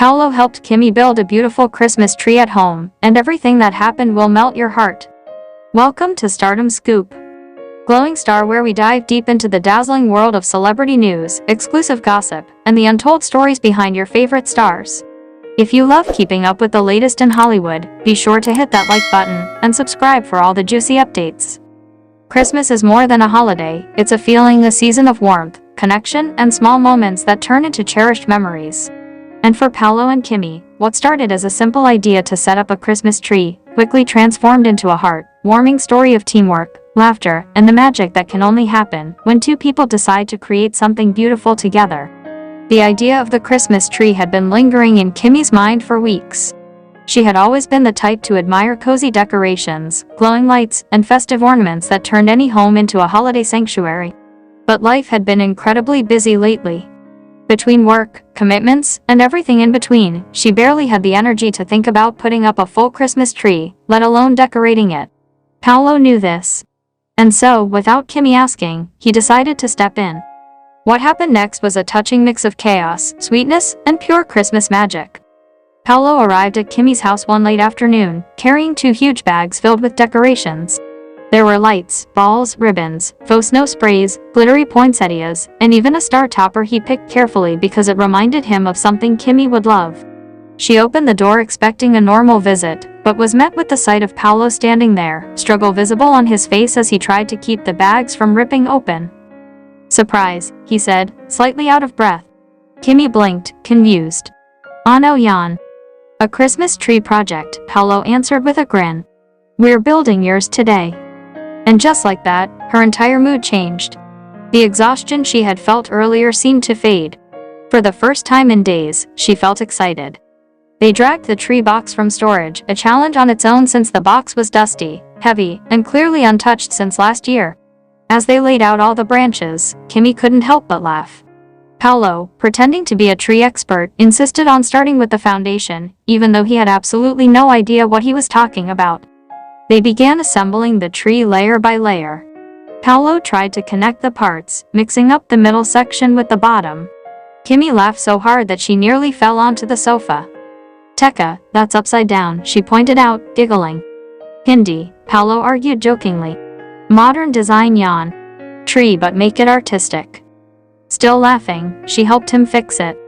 Paulo helped Kimmy build a beautiful Christmas tree at home, and everything that happened will melt your heart. Welcome to Stardom Scoop, Glowing Star, where we dive deep into the dazzling world of celebrity news, exclusive gossip, and the untold stories behind your favorite stars. If you love keeping up with the latest in Hollywood, be sure to hit that like button and subscribe for all the juicy updates. Christmas is more than a holiday, it's a feeling, a season of warmth, connection, and small moments that turn into cherished memories. And for Paulo and Kimmy, what started as a simple idea to set up a Christmas tree quickly transformed into a heart-warming story of teamwork, laughter, and the magic that can only happen when two people decide to create something beautiful together. The idea of the Christmas tree had been lingering in Kimmy's mind for weeks. She had always been the type to admire cozy decorations, glowing lights, and festive ornaments that turned any home into a holiday sanctuary. But life had been incredibly busy lately. Between work, commitments, and everything in between, she barely had the energy to think about putting up a full Christmas tree, let alone decorating it. Paulo knew this. And so, without Kimmy asking, he decided to step in. What happened next was a touching mix of chaos, sweetness, and pure Christmas magic. Paulo arrived at Kimmy's house one late afternoon, carrying two huge bags filled with decorations. There were lights, balls, ribbons, faux snow sprays, glittery poinsettias, and even a star topper he picked carefully because it reminded him of something Kimmy would love. She opened the door expecting a normal visit, but was met with the sight of Paulo standing there, struggle visible on his face as he tried to keep the bags from ripping open. "Surprise," he said, slightly out of breath. Kimmy blinked, confused. "Oh no, Jan." "A Christmas tree project," Paulo answered with a grin. "We're building yours today." And just like that, her entire mood changed. The exhaustion she had felt earlier seemed to fade. For the first time in days, she felt excited. They dragged the tree box from storage, a challenge on its own since the box was dusty, heavy, and clearly untouched since last year. As they laid out all the branches, Kimmy couldn't help but laugh. Paulo, pretending to be a tree expert, insisted on starting with the foundation, even though he had absolutely no idea what he was talking about. They began assembling the tree layer by layer. Paulo tried to connect the parts, mixing up the middle section with the bottom. Kimmy laughed so hard that she nearly fell onto the sofa. "Teka, that's upside down," she pointed out, giggling. "Hindi," Paulo argued jokingly. "Modern design, Jan. Tree, but make it artistic." Still laughing, she helped him fix it.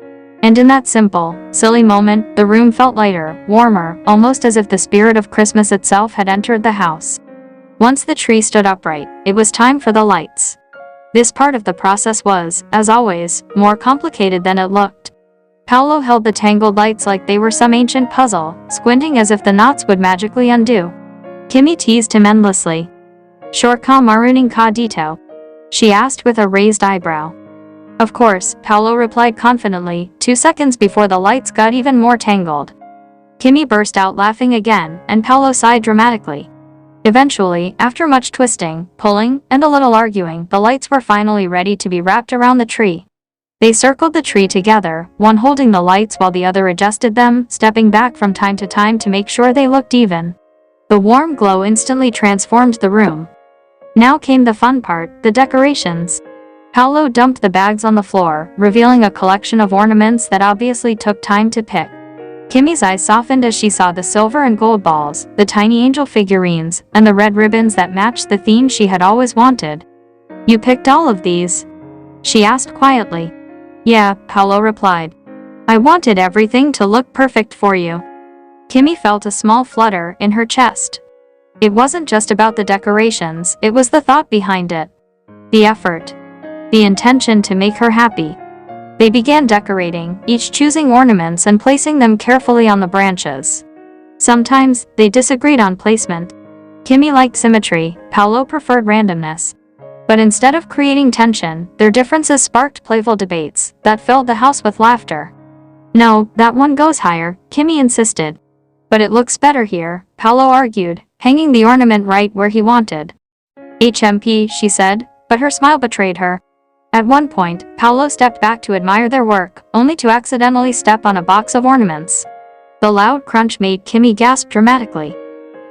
And in that simple, silly moment, the room felt lighter, warmer, almost as if the spirit of Christmas itself had entered the house. Once the tree stood upright, it was time for the lights. This part of the process was, as always, more complicated than it looked. Paulo held the tangled lights like they were some ancient puzzle, squinting as if the knots would magically undo. Kimmy teased him endlessly. "Sure ka maruning ka dito?" she asked with a raised eyebrow. "Of course," Paulo replied confidently, 2 seconds before the lights got even more tangled. Kimmy burst out laughing again, and Paulo sighed dramatically. Eventually, after much twisting, pulling, and a little arguing, the lights were finally ready to be wrapped around the tree. They circled the tree together, one holding the lights while the other adjusted them, stepping back from time to time to make sure they looked even. The warm glow instantly transformed the room. Now came the fun part, the decorations. Paulo dumped the bags on the floor, revealing a collection of ornaments that obviously took time to pick. Kimmy's eyes softened as she saw the silver and gold balls, the tiny angel figurines, and the red ribbons that matched the theme she had always wanted. "You picked all of these?" she asked quietly. "Yeah," Paulo replied. "I wanted everything to look perfect for you." Kimmy felt a small flutter in her chest. It wasn't just about the decorations, it was the thought behind it. The effort. The intention to make her happy. They began decorating, each choosing ornaments and placing them carefully on the branches. Sometimes, they disagreed on placement. Kimmy liked symmetry, Paulo preferred randomness. But instead of creating tension, their differences sparked playful debates that filled the house with laughter. "No, that one goes higher," Kimmy insisted. "But it looks better here," Paulo argued, hanging the ornament right where he wanted. "HMP," she said, but her smile betrayed her. At one point, Paulo stepped back to admire their work, only to accidentally step on a box of ornaments. The loud crunch made Kimmy gasp dramatically.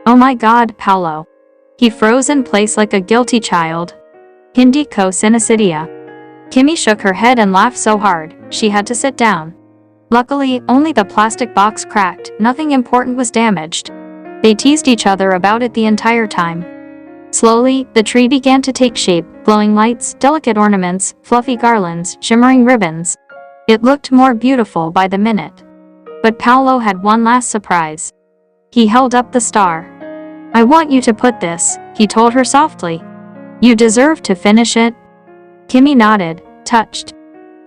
"Oh my God, Paulo." He froze in place like a guilty child. "Hindi ko sinasidia." Kimmy shook her head and laughed so hard, she had to sit down. Luckily, only the plastic box cracked, nothing important was damaged. They teased each other about it the entire time. Slowly, the tree began to take shape, glowing lights, delicate ornaments, fluffy garlands, shimmering ribbons. It looked more beautiful by the minute. But Paulo had one last surprise. He held up the star. "I want you to put this," he told her softly. "You deserve to finish it." Kimmy nodded, touched.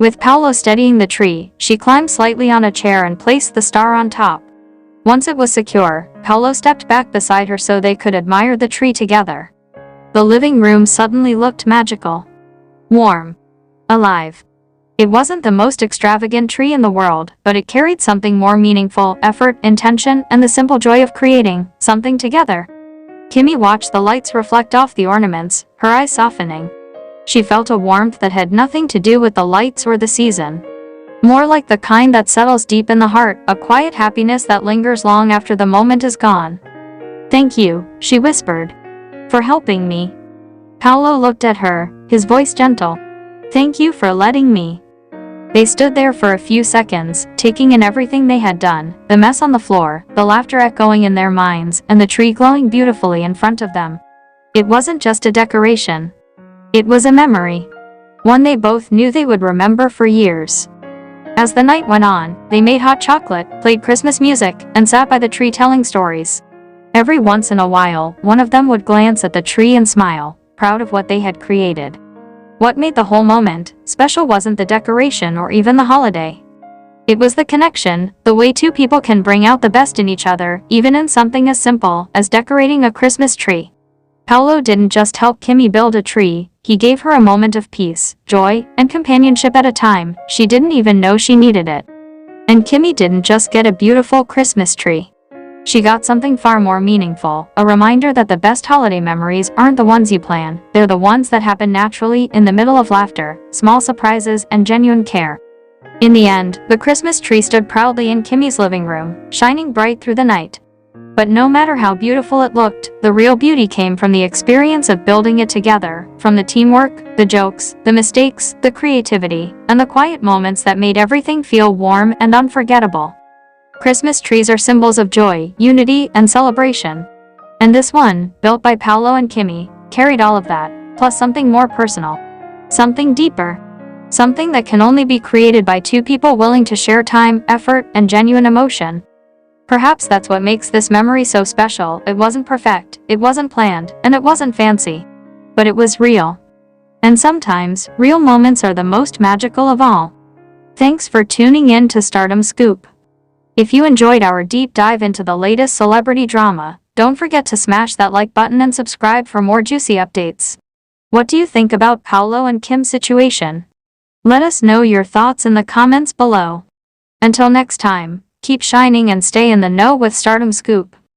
With Paulo steadying the tree, she climbed slightly on a chair and placed the star on top. Once it was secure, Paulo stepped back beside her so they could admire the tree together. The living room suddenly looked magical. Warm. Alive. It wasn't the most extravagant tree in the world, but it carried something more meaningful: effort, intention, and the simple joy of creating something together. Kimmy watched the lights reflect off the ornaments, her eyes softening. She felt a warmth that had nothing to do with the lights or the season. More like the kind that settles deep in the heart, a quiet happiness that lingers long after the moment is gone. "Thank you," she whispered, "for helping me." Paulo looked at her, his voice gentle. "Thank you for letting me." They stood there for a few seconds, taking in everything they had done: the mess on the floor, the laughter echoing in their minds, and the tree glowing beautifully in front of them. It wasn't just a decoration. It was a memory. One they both knew they would remember for years. As the night went on, they made hot chocolate, played Christmas music, and sat by the tree telling stories. Every once in a while, one of them would glance at the tree and smile, proud of what they had created. What made the whole moment special wasn't the decoration or even the holiday. It was the connection, the way two people can bring out the best in each other, even in something as simple as decorating a Christmas tree. Paulo didn't just help Kimmy build a tree, he gave her a moment of peace, joy, and companionship at a time she didn't even know she needed it. And Kimmy didn't just get a beautiful Christmas tree. She got something far more meaningful, a reminder that the best holiday memories aren't the ones you plan, they're the ones that happen naturally in the middle of laughter, small surprises, and genuine care. In the end, the Christmas tree stood proudly in Kimmy's living room, shining bright through the night. But no matter how beautiful it looked, the real beauty came from the experience of building it together, from the teamwork, the jokes, the mistakes, the creativity, and the quiet moments that made everything feel warm and unforgettable. Christmas trees are symbols of joy, unity, and celebration. And this one, built by Paulo and Kimmy, carried all of that, plus something more personal. Something deeper. Something that can only be created by two people willing to share time, effort, and genuine emotion. Perhaps that's what makes this memory so special. It wasn't perfect, it wasn't planned, and it wasn't fancy. But it was real. And sometimes, real moments are the most magical of all. Thanks for tuning in to Stardom Scoop. If you enjoyed our deep dive into the latest celebrity drama, don't forget to smash that like button and subscribe for more juicy updates. What do you think about Paulo and Kim's situation? Let us know your thoughts in the comments below. Until next time, keep shining and stay in the know with Stardom Scoop.